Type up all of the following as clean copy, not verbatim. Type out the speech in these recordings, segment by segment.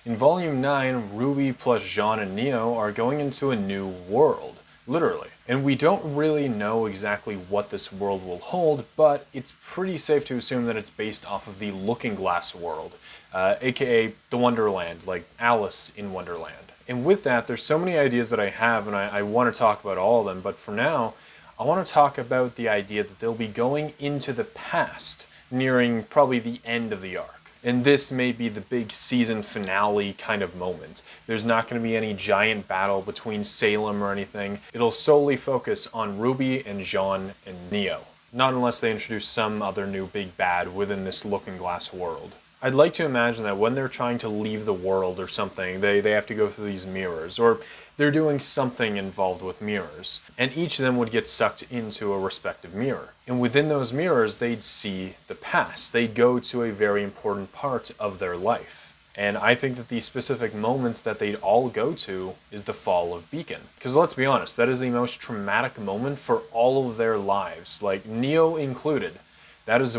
In Volume 9, Ruby plus Jaune and Neo are going into a new world, literally. And we don't really know exactly what this world will hold, but it's pretty safe to assume that it's based off of the Looking Glass world, aka the Wonderland, like Alice in Wonderland. And with that, there's so many ideas that I have, and I want to talk about all of them, but for now, I want to talk about the idea that they'll be going into the past, nearing probably the end of the arc. And this may be the big season finale kind of moment. There's not going to be any giant battle between Salem or anything. It'll solely focus on Ruby and Jaune and Neo. Not unless they introduce some other new big bad within this Looking Glass world. I'd like to imagine that when they're trying to leave the world or something, they have to go through these mirrors, or they're doing something involved with mirrors, and each of them would get sucked into a respective mirror. And within those mirrors, they'd see the past. They'd go to a very important part of their life. And I think that the specific moment that they'd all go to is the fall of Beacon. Because let's be honest, that is the most traumatic moment for all of their lives, like Neo included. That is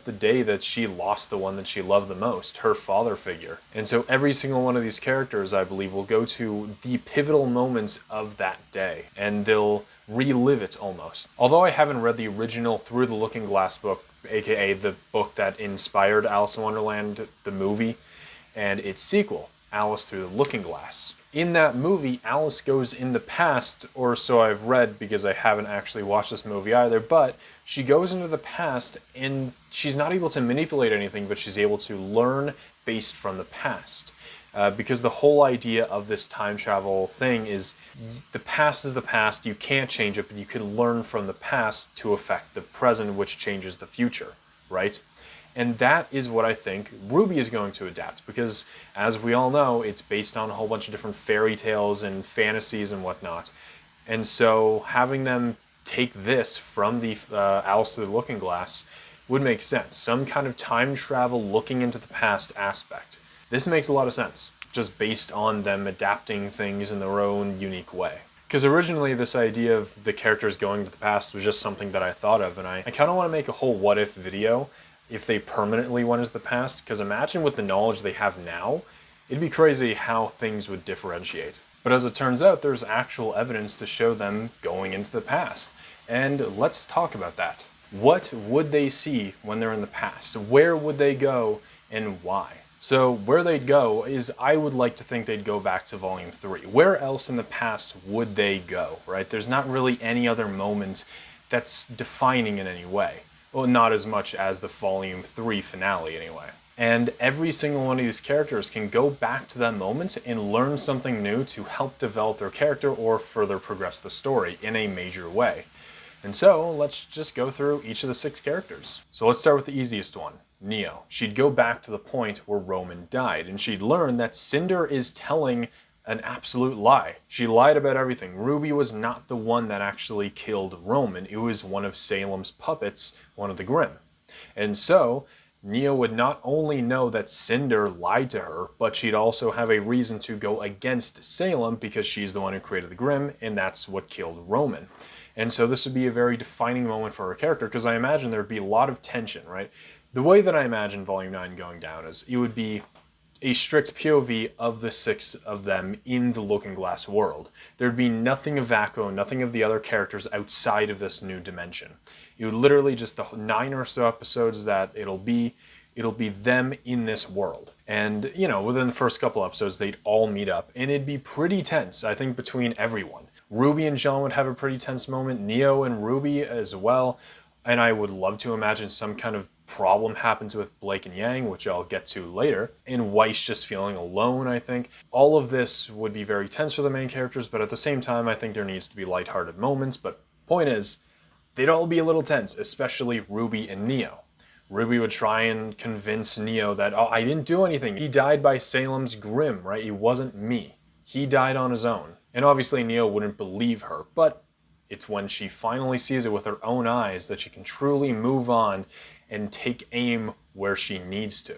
the day that she lost the one that she loved the most, her father figure. And so every single one of these characters, I believe, will go to the pivotal moments of that day, and they'll relive it almost. Although I haven't read the original Through the Looking Glass book, aka the book that inspired Alice in Wonderland, the movie, and its sequel, Alice Through the Looking Glass. In that movie, Alice goes in the past, or so I've read because I haven't actually watched this movie either, but she goes into the past and she's not able to manipulate anything, but she's able to learn based from the past. Because the whole idea of this time travel thing is the past is the past, you can't change it, but you can learn from the past to affect the present, which changes the future, right? And that is what I think RWBY is going to adapt, because as we all know, it's based on a whole bunch of different fairy tales and fantasies and whatnot. And so having them take this from the Alice Through the Looking Glass would make sense. Some kind of time travel looking into the past aspect. This makes a lot of sense, just based on them adapting things in their own unique way. Because originally this idea of the characters going to the past was just something that I thought of, and I kind of want to make a whole what if video if they permanently went into the past, because imagine with the knowledge they have now, it'd be crazy how things would differentiate. But as it turns out, there's actual evidence to show them going into the past. And let's talk about that. What would they see when they're in the past? Where would they go and why? So where they'd go is, I would like to think they'd go back to Volume 3. Where else in the past would they go, right? There's not really any other moment that's defining in any way. Well, not as much as the Volume 3 finale, anyway. And every single one of these characters can go back to that moment and learn something new to help develop their character or further progress the story in a major way. And so, let's just go through each of the 6 characters. So let's start with the easiest one, Neo. She'd go back to the point where Roman died, and she'd learn that Cinder is telling an absolute lie. She lied about everything. Ruby was not the one that actually killed Roman. It was one of Salem's puppets, one of the Grimm. And so, Neo would not only know that Cinder lied to her, but she'd also have a reason to go against Salem because she's the one who created the Grimm, and that's what killed Roman. And so this would be a very defining moment for her character, because I imagine there'd be a lot of tension, right? The way that I imagine Volume 9 going down is it would be a strict POV of the 6 of them in the Looking Glass world. There'd be nothing of Vaco, nothing of the other characters outside of this new dimension. It would literally just the 9 or so episodes that it'll be them in this world. And, you know, within the first couple episodes, they'd all meet up, and it'd be pretty tense, I think, between everyone. Ruby and Jaune would have a pretty tense moment, Neo and Ruby as well, and I would love to imagine some kind of problem happens with Blake and Yang, which I'll get to later, and Weiss just feeling alone, I think. All of this would be very tense for the main characters, but at the same time, I think there needs to be lighthearted moments, but point is, they'd all be a little tense, especially Ruby and Neo. Ruby would try and convince Neo that, oh, I didn't do anything. He died by Salem's Grimm, right? It wasn't me. He died on his own. And obviously Neo wouldn't believe her, but it's when she finally sees it with her own eyes that she can truly move on and take aim where she needs to,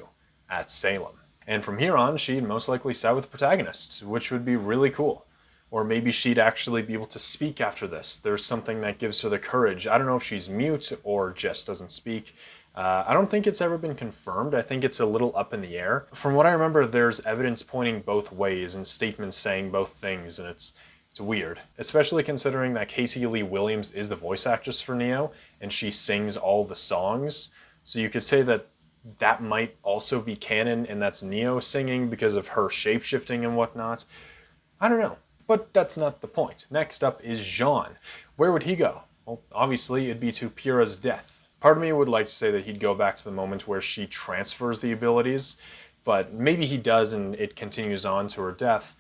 at Salem. And from here on, she'd most likely side with the protagonists, which would be really cool. Or maybe she'd actually be able to speak after this. There's something that gives her the courage. I don't know if she's mute or just doesn't speak. I don't think it's ever been confirmed. I think it's a little up in the air. From what I remember, there's evidence pointing both ways and statements saying both things, and it's weird. Especially considering that Casey Lee Williams is the voice actress for Neo, and she sings all the songs. So you could say that that might also be canon, and that's Neo singing because of her shape-shifting and whatnot. I don't know, but that's not the point. Next up is Jaune. Where would he go? Well, obviously it'd be to Pyrrha's death. Part of me would like to say that he'd go back to the moment where she transfers the abilities, but maybe he does and it continues on to her death.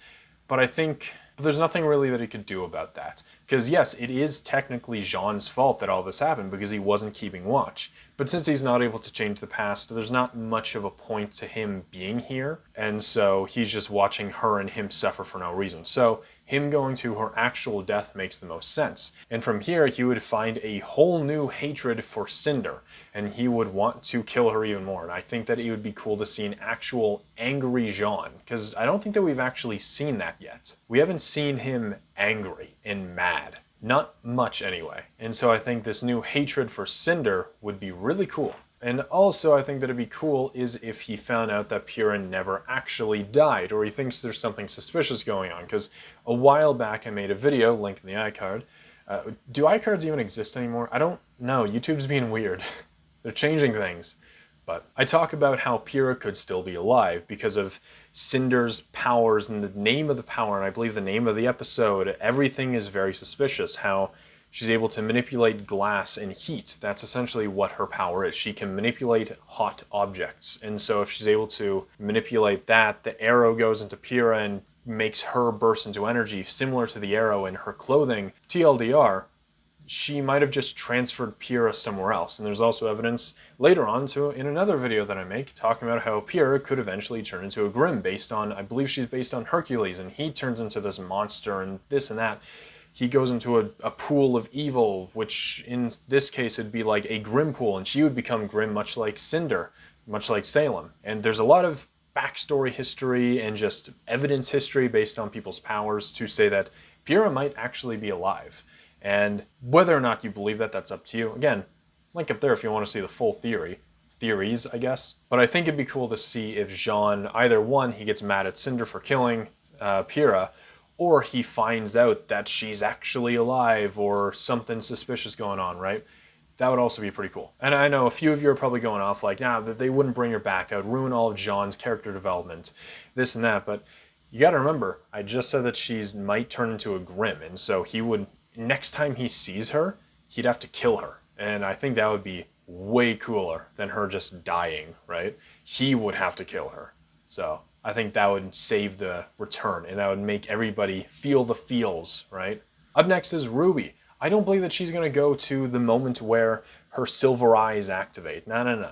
But I think there's nothing really that he could do about that. Because yes, it is technically Jaune's fault that all this happened because he wasn't keeping watch. But since he's not able to change the past, there's not much of a point to him being here. And so he's just watching her and him suffer for no reason. So him going to her actual death makes the most sense. And from here, he would find a whole new hatred for Cinder, and he would want to kill her even more. And I think that it would be cool to see an actual angry Jaune, because I don't think that we've actually seen that yet. We haven't seen him angry and mad. Not much anyway. And so I think this new hatred for Cinder would be really cool. And also I think that it'd be cool is if he found out that Pyrrha never actually died, or he thinks there's something suspicious going on, because a while back I made a video, link in the iCard. Do iCards even exist anymore? I don't know, YouTube's being weird. They're changing things. But I talk about how Pyrrha could still be alive because of Cinder's powers and the name of the power, and I believe the name of the episode, everything is very suspicious. How she's able to manipulate glass and heat. That's essentially what her power is. She can manipulate hot objects. And so if she's able to manipulate that, the arrow goes into Pyrrha and makes her burst into energy similar to the arrow in her clothing. TLDR, she might have just transferred Pyrrha somewhere else. And there's also evidence later on in another video that I make talking about how Pyrrha could eventually turn into a Grimm based on, I believe she's based on Hercules, and he turns into this monster and this and that. He goes into a pool of evil, which in this case would be like a Grimm pool, and she would become Grimm much like Cinder, much like Salem. And there's a lot of backstory history and just evidence history based on people's powers to say that Pyrrha might actually be alive. And whether or not you believe that, that's up to you. Again, link up there if you want to see the full theories, I guess. But I think it'd be cool to see if Jaune, either one, he gets mad at Cinder for killing Pyrrha, or he finds out that she's actually alive or something suspicious going on, right? That would also be pretty cool. And I know a few of you are probably going off like, nah, that they wouldn't bring her back. That would ruin all of Jaune's character development, this and that. But you got to remember, I just said that she might turn into a Grimm. And so he would, next time he sees her, he'd have to kill her. And I think that would be way cooler than her just dying, right? He would have to kill her. So I think that would save the return, and that would make everybody feel the feels, right? Up next is RWBY. I don't believe that she's going to go to the moment where her silver eyes activate. No.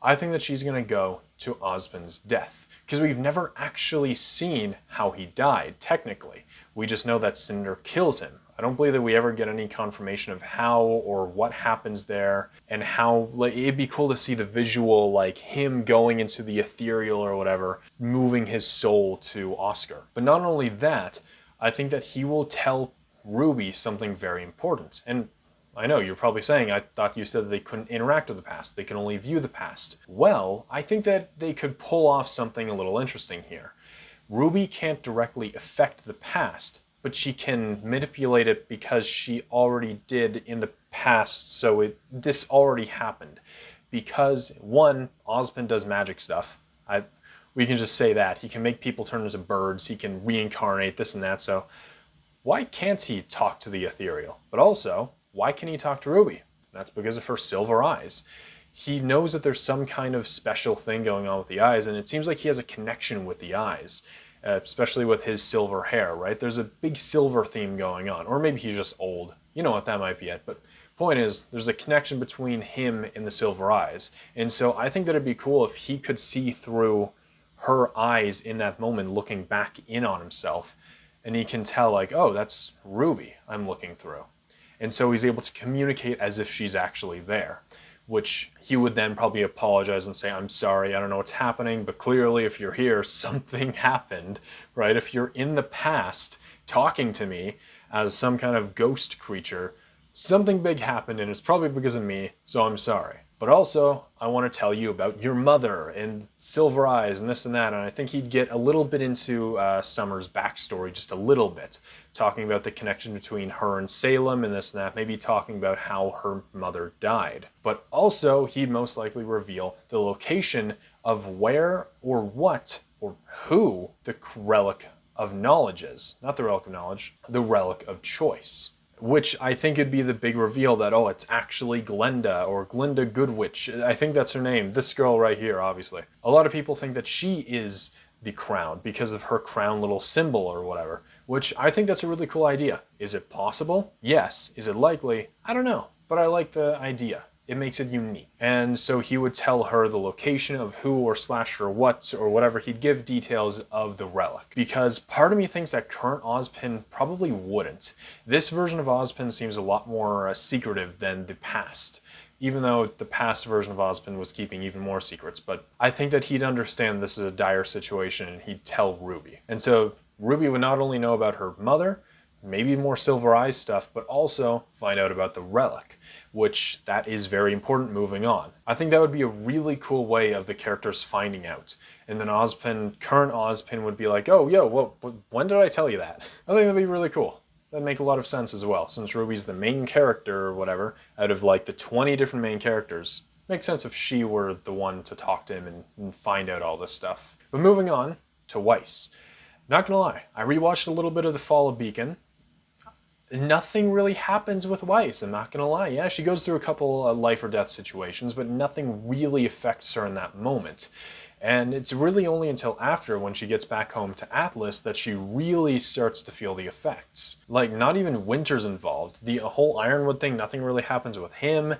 I think that she's going to go to Ozpin's death, because we've never actually seen how he died, technically. We just know that Cinder kills him. I don't believe that we ever get any confirmation of how or what happens there, and how, like, it'd be cool to see the visual, like him going into the ethereal or whatever, moving his soul to Oscar. But not only that, I think that he will tell RWBY something very important. And I know you're probably saying, I thought you said that they couldn't interact with the past, they can only view the past. Well, I think that they could pull off something a little interesting here. RWBY can't directly affect the past, but she can manipulate it because she already did in the past, so this already happened. Because, one, Ozpin does magic stuff. We can just say that. He can make people turn into birds, he can reincarnate, this and that, so why can't he talk to the ethereal? But also, why can he talk to RWBY? That's because of her silver eyes. He knows that there's some kind of special thing going on with the eyes, and it seems like he has a connection with the eyes. Especially with his silver hair, right? There's a big silver theme going on. Or maybe he's just old. You know what that might be at. But point is, there's a connection between him and the silver eyes. And so I think that it'd be cool if he could see through her eyes in that moment, looking back in on himself. And he can tell, like, oh, that's RWBY I'm looking through. And so he's able to communicate as if she's actually there, which he would then probably apologize and say, I'm sorry, I don't know what's happening, but clearly if you're here, something happened, right? If you're in the past talking to me as some kind of ghost creature, something big happened and it's probably because of me, so I'm sorry. But also, I want to tell you about your mother and Silver Eyes and this and that. And I think he'd get a little bit into Summer's backstory, just a little bit, talking about the connection between her and Salem and this and that, maybe talking about how her mother died. But also, he'd most likely reveal the location of where or what or who the Relic of Knowledge is. Not the Relic of Knowledge, the Relic of Choice. Which I think would be the big reveal that, oh, it's actually Glenda or Glinda Goodwitch. I think that's her name. This girl right here, obviously. A lot of people think that she is the crown because of her crown little symbol or whatever, which I think that's a really cool idea. Is it possible? Yes. Is it likely? I don't know, but I like the idea. It makes it unique. And so he would tell her the location of who or slash her what or whatever. He'd give details of the relic. Because part of me thinks that current Ozpin probably wouldn't. This version of Ozpin seems a lot more secretive than the past. Even though the past version of Ozpin was keeping even more secrets. But I think that he'd understand this is a dire situation and he'd tell Ruby. And so Ruby would not only know about her mother, maybe more Silver Eyes stuff, but also find out about the relic, which that is very important moving on. I think that would be a really cool way of the characters finding out. And then current Ozpin would be like, oh, yo, well, when did I tell you that? I think that'd be really cool. That'd make a lot of sense as well, since Ruby's the main character or whatever, out of like the 20 different main characters. Makes sense if she were the one to talk to him and find out all this stuff. But moving on to Weiss. Not gonna lie, I rewatched a little bit of The Fall of Beacon. Nothing really happens with Weiss, I'm not gonna lie. Yeah, she goes through a couple life or death situations, but nothing really affects her in that moment. And it's really only until after, when she gets back home to Atlas, that she really starts to feel the effects. Like, not even Winter's involved. The whole Ironwood thing, nothing really happens with him.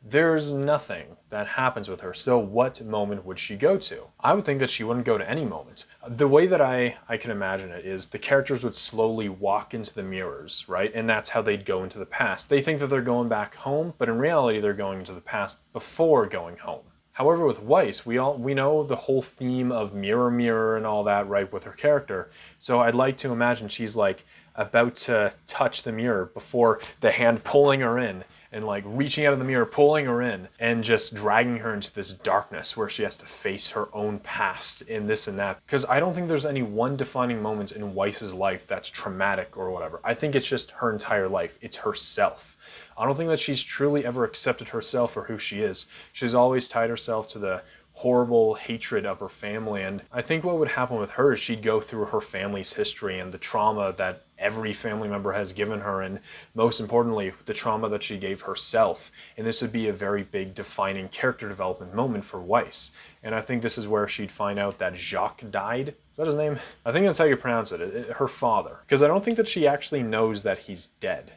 There's nothing that happens with her, so what moment would she go to? I would think that she wouldn't go to any moment. The way that I can imagine it is the characters would slowly walk into the mirrors, right? And that's how they'd go into the past. They think that they're going back home, but in reality they're going into the past before going home. However, with Weiss, we know the whole theme of mirror, mirror and all that, right, with her character. So I'd like to imagine she's like about to touch the mirror before the hand pulling her in and like reaching out of the mirror, pulling her in and just dragging her into this darkness where she has to face her own past in this and that. Because I don't think there's any one defining moment in Weiss's life that's traumatic or whatever. I think it's just her entire life. It's herself. I don't think that she's truly ever accepted herself for who she is. She's always tied herself to the horrible hatred of her family, and I think what would happen with her is she'd go through her family's history and the trauma that every family member has given her, and most importantly, the trauma that she gave herself. And this would be a very big defining character development moment for Weiss. And I think this is where she'd find out that Jacques died. Is that his name? I think that's how you pronounce it. Her father. Because I don't think that she actually knows that he's dead.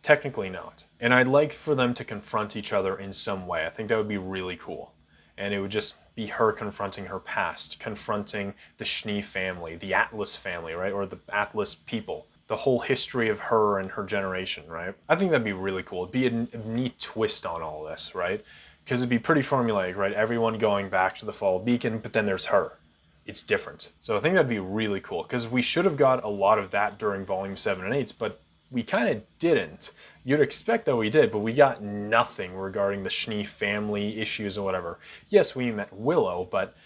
Technically not. And I'd like for them to confront each other in some way. I think that would be really cool. And it would just be her confronting her past, confronting the Schnee family, the Atlas family, right? Or the Atlas people. The whole history of her and her generation, right? I think that'd be really cool. It'd be a neat twist on all this, right? Because it'd be pretty formulaic, right? Everyone going back to the Fall Beacon, but then there's her. It's different. So I think that'd be really cool, because we should have got a lot of that during Volume 7 and 8, but we kind of didn't. You'd expect that we did, but we got nothing regarding the Schnee family issues or whatever. Yes, we met Willow, but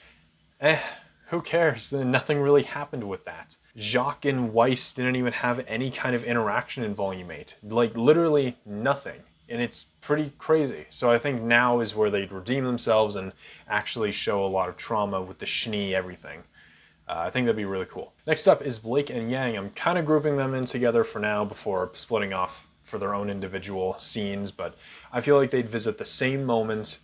who cares? Nothing really happened with that. Jacques and Weiss didn't even have any kind of interaction in Volume 8. Like, literally nothing. And it's pretty crazy. So I think now is where they'd redeem themselves and actually show a lot of trauma with the Schnee everything. I think that'd be really cool. Next up is Blake and Yang. I'm kind of grouping them in together for now before splitting off for their own individual scenes, but I feel like they'd visit the same moment,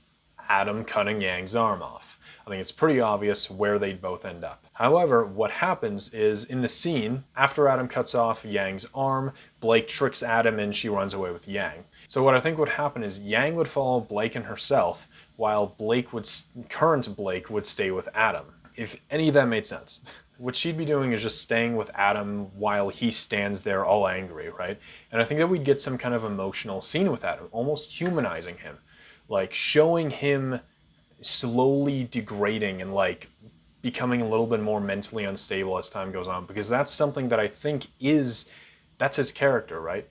Adam cutting Yang's arm off. I think it's pretty obvious where they'd both end up. However, what happens is in the scene, after Adam cuts off Yang's arm, Blake tricks Adam and she runs away with Yang. So what I think would happen is Yang would follow Blake and herself, while current Blake would stay with Adam. If any of that made sense. What she'd be doing is just staying with Adam while he stands there all angry, right? And I think that we'd get some kind of emotional scene with Adam, almost humanizing him. Like showing him slowly degrading and like becoming a little bit more mentally unstable as time goes on. Because that's something that I think that's his character, right?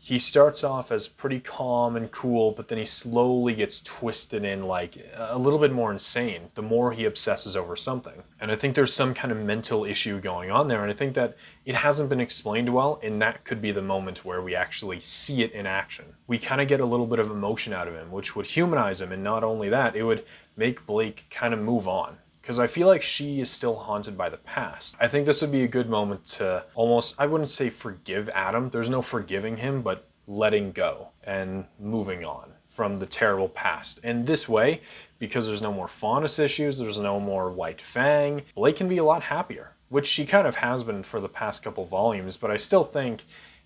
he starts off as pretty calm and cool, but then he slowly gets twisted in like a little bit more insane the more he obsesses over something. And I think there's some kind of mental issue going on there, and I think that it hasn't been explained well, and that could be the moment where we actually see it in action. We kind of get a little bit of emotion out of him, which would humanize him, and not only that, it would make Blake kind of move on. Because I feel like she is still haunted by the past. I think this would be a good moment to almost, I wouldn't say forgive Adam, there's no forgiving him, but letting go and moving on from the terrible past. And this way, because there's no more faunus issues, there's no more White Fang, Blake can be a lot happier, which she kind of has been for the past couple volumes, but I still think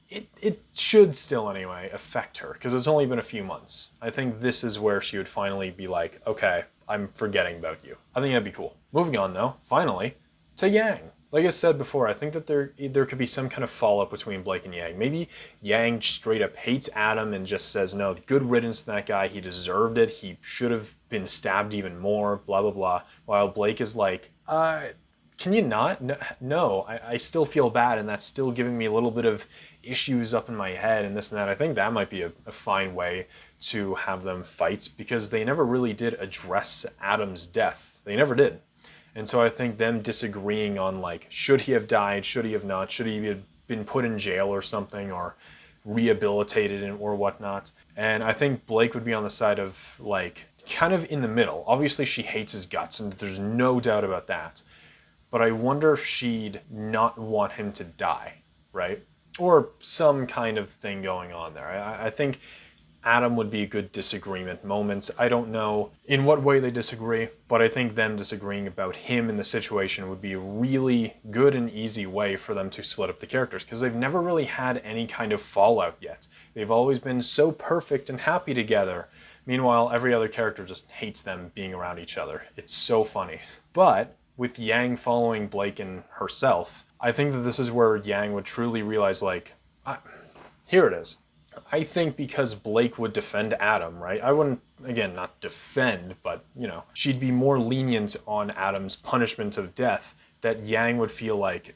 it should still anyway affect her, because it's only been a few months. I think this is where she would finally be like, okay, I'm forgetting about you. I think that'd be cool. Moving on though, finally, to Yang. Like I said before, I think that there could be some kind of follow-up between Blake and Yang. Maybe Yang straight up hates Adam and just says, no, good riddance to that guy, he deserved it, he should have been stabbed even more, blah, blah, blah. While Blake is like, can you not? No, I still feel bad, and that's still giving me a little bit of issues up in my head and this and that. I think that might be a fine way to have them fight, because they never really did address Adam's death. They never did. And so I think them disagreeing on like, should he have died, should he have not, should he have been put in jail or something, or rehabilitated or whatnot. And I think Blake would be on the side of like, kind of in the middle. Obviously she hates his guts, and there's no doubt about that. But I wonder if she'd not want him to die, right? Or some kind of thing going on there. I think Adam would be a good disagreement moment. I don't know in what way they disagree, but I think them disagreeing about him in the situation would be a really good and easy way for them to split up the characters, because they've never really had any kind of fallout yet. They've always been so perfect and happy together. Meanwhile, every other character just hates them being around each other. It's so funny. But with Yang following Blake and herself, I think that this is where Yang would truly realize, like, here it is. I think because Blake would defend Adam, right? I wouldn't, again, not defend, but, you know, she'd be more lenient on Adam's punishment of death, that Yang would feel like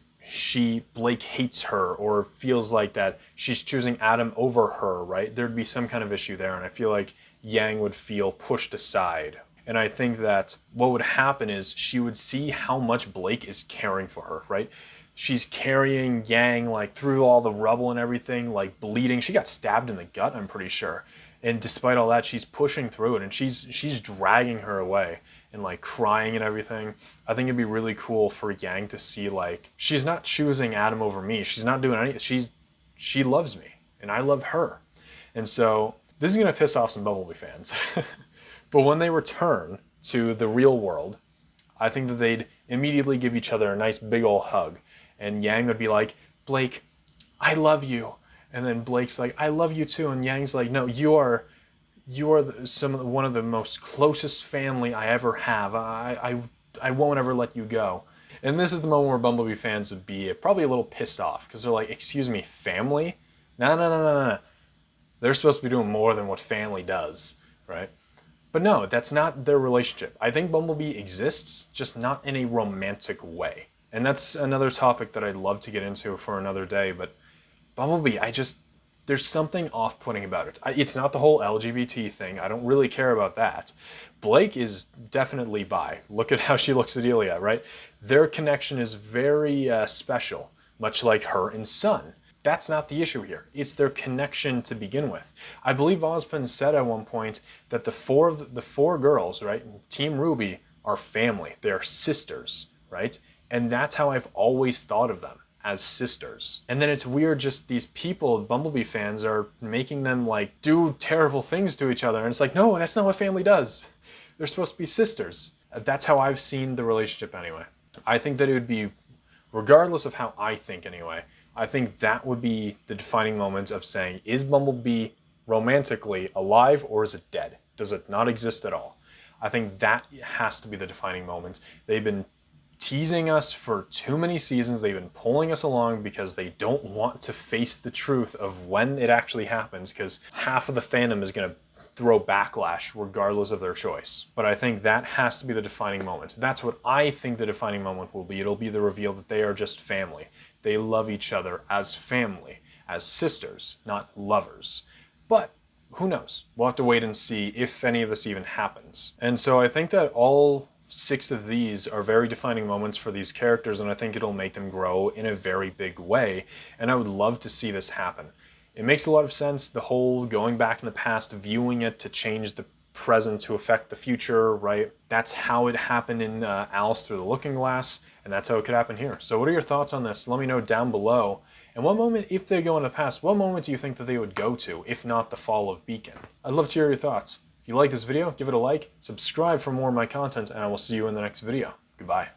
Blake hates her, or feels like that she's choosing Adam over her, right? There'd be some kind of issue there, and I feel like Yang would feel pushed aside. And I think that what would happen is she would see how much Blake is caring for her, right? She's carrying Yang like through all the rubble and everything, like bleeding. She got stabbed in the gut, I'm pretty sure. And despite all that, she's pushing through it, and she's dragging her away and like crying and everything. I think it'd be really cool for Yang to see, like, she's not choosing Adam over me. She's not doing anything. She loves me and I love her. And so this is gonna piss off some Bumblebee fans. But when they return to the real world, I think that they'd immediately give each other a nice big ol' hug. And Yang would be like, Blake, I love you. And then Blake's like, I love you too. And Yang's like, no, you are one of the most closest family I ever have. I won't ever let you go. And this is the moment where Bumblebee fans would be probably a little pissed off, because they're like, excuse me, family? No. They're supposed to be doing more than what family does, right? But no, that's not their relationship. I think Bumblebee exists, just not in a romantic way. And that's another topic that I'd love to get into for another day, but Bumblebee, there's something off-putting about it. It's not the whole LGBT thing. I don't really care about that. Blake is definitely bi. Look at how she looks at Delia, right? Their connection is very special, much like her and Sun. That's not the issue here. It's their connection to begin with. I believe Ozpin said at one point that the four girls, right, Team RWBY, are family. They're sisters, right? And that's how I've always thought of them, as sisters. And then it's weird, just these people, Bumblebee fans, are making them like do terrible things to each other. And it's like, no, that's not what family does. They're supposed to be sisters. That's how I've seen the relationship anyway. I think that it would be, regardless of how I think anyway, I think that would be the defining moment of saying, is Bumblebee romantically alive, or is it dead? Does it not exist at all? I think that has to be the defining moment. They've been teasing us for too many seasons. They've been pulling us along because they don't want to face the truth of when it actually happens, because half of the fandom is going to throw backlash regardless of their choice. But I think that has to be the defining moment. That's what I think the defining moment will be. It'll be the reveal that they are just family. They love each other as family. as sisters, not lovers. But who knows? We'll have to wait and see if any of this even happens. And so I think that all 6 of these are very defining moments for these characters, and I think it'll make them grow in a very big way, and I would love to see this happen. It makes a lot of sense, the whole going back in the past, viewing it to change the present to affect the future, right? That's how it happened in Alice Through the Looking Glass, and that's how it could happen here. So what are your thoughts on this? Let me know down below. And what moment, if they go in the past, what moment do you think that they would go to, if not the fall of Beacon? I'd love to hear your thoughts. If you like this video, give it a like, subscribe for more of my content, and I will see you in the next video. Goodbye.